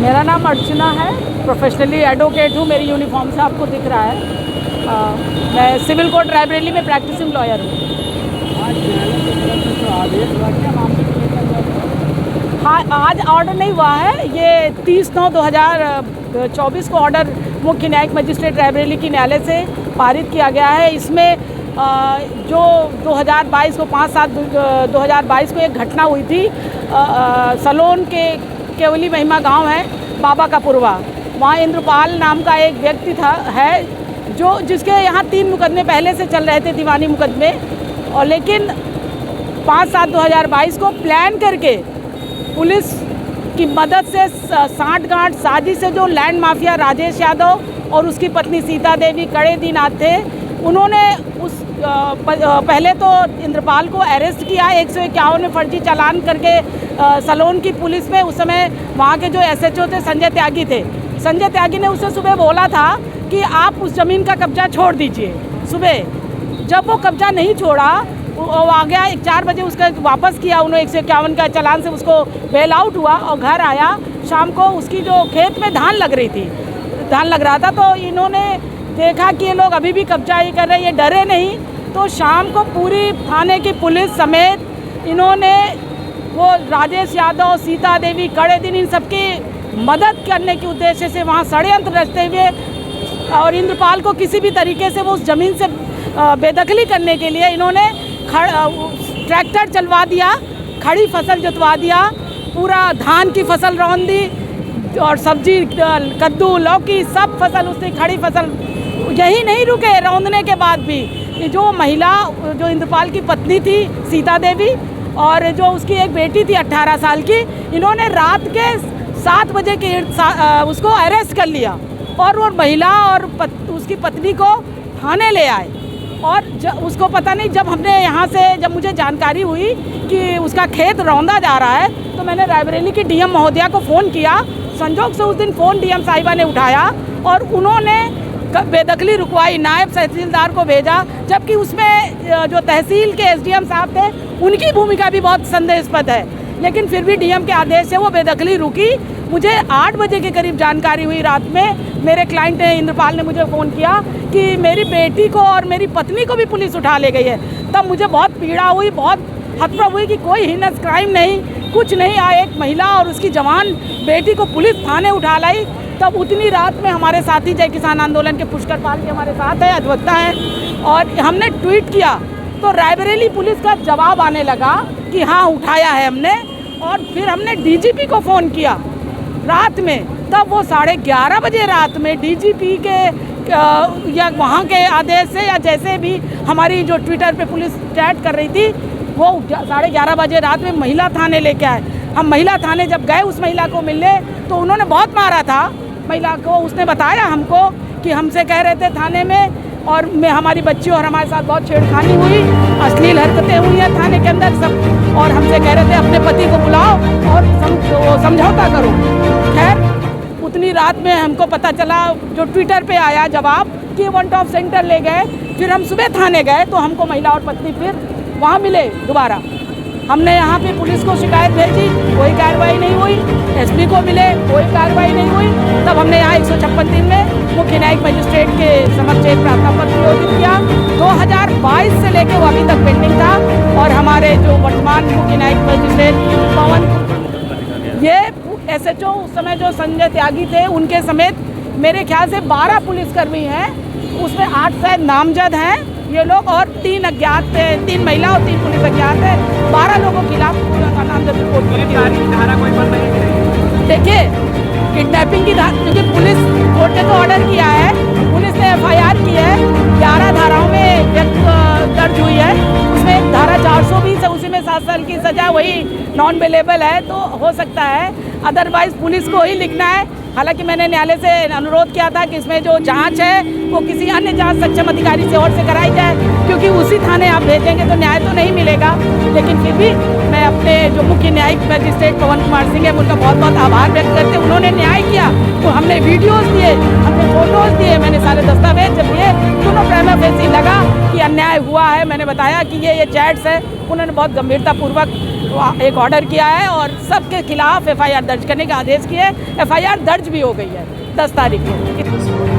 मेरा नाम अर्चना है, प्रोफेशनली एडवोकेट हूँ। मेरी यूनिफॉर्म से आपको दिख रहा है। मैं सिविल कोर्ट रायबरेली में प्रैक्टिसिंग लॉयर हूँ। हाँ, आज ऑर्डर नहीं हुआ है। ये 30/9/2024 को ऑर्डर मुख्य न्यायिक मजिस्ट्रेट रायबरेली की न्यायालय से पारित किया गया है। इसमें जो 2022 को 5/7/2022 को एक घटना हुई थी, सलोन के केवली महिमा गांव है, बाबा का पुरवा। वहाँ इंद्रपाल नाम का एक व्यक्ति जिसके यहाँ 3 मुकदमे पहले से चल रहे थे, दीवानी मुकदमे। और लेकिन 5/7/2022 को प्लान करके पुलिस की मदद से सांठगांठ साजिश से जो लैंड माफिया राजेश यादव और उसकी पत्नी सीता देवी कड़े दिनाथ थे, उन्होंने पहले तो इंद्रपाल को अरेस्ट किया 151 में फर्जी चालान करके। सलोन की पुलिस में उस समय वहाँ के जो SHO थे संजय त्यागी थे। संजय त्यागी ने उसे सुबह बोला था कि आप उस ज़मीन का कब्जा छोड़ दीजिए। सुबह जब वो कब्जा नहीं छोड़ा, वो आ गया 4 बजे, उसका वापस किया उन्होंने 151 का चालान से, उसको बेल आउट हुआ और घर आया। शाम को उसकी जो खेत में धान लग रहा था, तो इन्होंने देखा कि ये लोग अभी भी कब्जा ही कर रहे हैं, ये डरे नहीं। तो शाम को पूरी थाने की पुलिस समेत इन्होंने वो राजेश यादव, सीता देवी, कड़े दिन, इन सबकी मदद करने के उद्देश्य से वहाँ षड्यंत्र रचते हुए और इंद्रपाल को किसी भी तरीके से वो उस ज़मीन से बेदखली करने के लिए इन्होंने ट्रैक्टर चलवा दिया, खड़ी फसल जुतवा दिया, पूरा धान की फसल रौंद दी और सब्जी, कद्दू, लौकी, सब फसल उसने खड़ी फसल। यही नहीं रुके, रौंदने के बाद भी ये जो महिला, जो इंद्रपाल की पत्नी थी सीता देवी और जो उसकी एक बेटी थी 18 साल की, इन्होंने रात के 7 बजे के उसको अरेस्ट कर लिया और वो महिला और उसकी पत्नी को थाने ले आए। और उसको पता नहीं, जब मुझे जानकारी हुई कि उसका खेत रौंदा जा रहा है, तो मैंने रायबरेली की DM महोदया को फ़ोन किया। संजोग से उस दिन फ़ोन DM साहिबा ने उठाया और उन्होंने बेदखली रुकवाई, नायब तहसीलदार को भेजा, जबकि उसमें जो तहसील के SDM साहब थे, उनकी भूमिका भी बहुत संदेहास्पद है। लेकिन फिर भी DM के आदेश से वो बेदखली रुकी। मुझे 8 बजे के करीब जानकारी हुई रात में, मेरे क्लाइंट इंद्रपाल ने मुझे फ़ोन किया कि मेरी बेटी को और मेरी पत्नी को भी पुलिस उठा ले गई है। तब मुझे बहुत पीड़ा हुई, बहुत हतप्रभ हुई कि कोई हीनस क्राइम नहीं, कुछ नहीं आया, एक महिला और उसकी जवान बेटी को पुलिस थाने उठा लाई। तब उतनी रात में हमारे साथी जय किसान आंदोलन के पुष्कर पाल जी हमारे साथ है, अधिवक्ता हैं, और हमने ट्वीट किया तो रायबरेली पुलिस का जवाब आने लगा कि हाँ उठाया है हमने। और फिर हमने DGP को फ़ोन किया रात में, तब वो 11:30 बजे रात में DGP के या वहाँ के आदेश से या जैसे भी हमारी जो ट्विटर पे पुलिस चैट कर रही थी, वो 11:30 बजे रात में महिला थाने लेके आए। हम महिला थाने जब गए उस महिला को मिलने, तो उन्होंने बहुत मारा था महिला को। उसने बताया हमको कि हमसे कह रहे थे थाने में, और हमारी बच्ची और हमारे साथ बहुत छेड़खानी हुई, अश्लील हरकतें हुई हैं थाने के अंदर सब, और हमसे कह रहे थे अपने पति को बुलाओ और समझौता करो। खैर उतनी रात में हमको पता चला, जो ट्विटर पे आया जवाब, कि वन टॉप सेंटर ले गए। फिर हम सुबह थाने गए तो हमको महिला और पत्नी फिर वहाँ मिले दोबारा। हमने यहाँ पे पुलिस को शिकायत भेजी, कोई कार्रवाई नहीं हुई। SP को मिले, कोई कार्रवाई नहीं हुई। तब हमने यहाँ 156 में मुख्य न्यायिक मजिस्ट्रेट के समक्ष एक प्रार्थना पत्र प्रेषित किया। 2022 से लेकर वो अभी तक पेंडिंग था। और हमारे जो वर्तमान मुख्य न्यायिक मजिस्ट्रेट पवन, ये SHO उस समय जो संजय त्यागी थे, उनके समेत मेरे ख्याल से 12 पुलिसकर्मी हैं, उसमें 8 शायद नामजद हैं ये लोग, और 3 अज्ञात थे, 3 महिला और 3 पुलिस अज्ञात है। 12 लोगों के खिलाफ नामजद रिपोर्ट धारा कोई बन रही है। देखिए, किडनैपिंग की धारा, क्योंकि पुलिस कोर्ट ने तो ऑर्डर किया है, पुलिस ने FIR की है, 11 धाराओं में दर्ज हुई है। उसमें धारा 420 है, उसी में 7 साल की सजा, वही नॉन अवेलेबल है। तो हो सकता है अदरवाइज़ पुलिस को ही लिखना है। हालांकि मैंने न्यायालय से अनुरोध किया था कि इसमें जो जांच है वो किसी अन्य जांच सक्षम अधिकारी से और से कराई जाए, क्योंकि उसी थाने आप भेजेंगे तो न्याय तो नहीं मिलेगा। लेकिन फिर भी मैं अपने जो मुख्य न्यायिक मजिस्ट्रेट पवन कुमार सिंह है, उनका बहुत बहुत आभार व्यक्त करते हैं। उन्होंने न्याय किया, तो हमने वीडियोज़ दिए, हमने फ़ोटोज़ दिए, मैंने सारे दस्तावेज जब दिए, तो उनको प्रेमा फेसी लगा कि अन्याय हुआ है, मैंने बताया कि ये चैट्स है, उन्होंने बहुत गंभीरतापूर्वक एक ऑर्डर किया है और सबके खिलाफ FIR दर्ज करने का आदेश किए। FIR दर्ज भी हो गई है 10 तारीख को।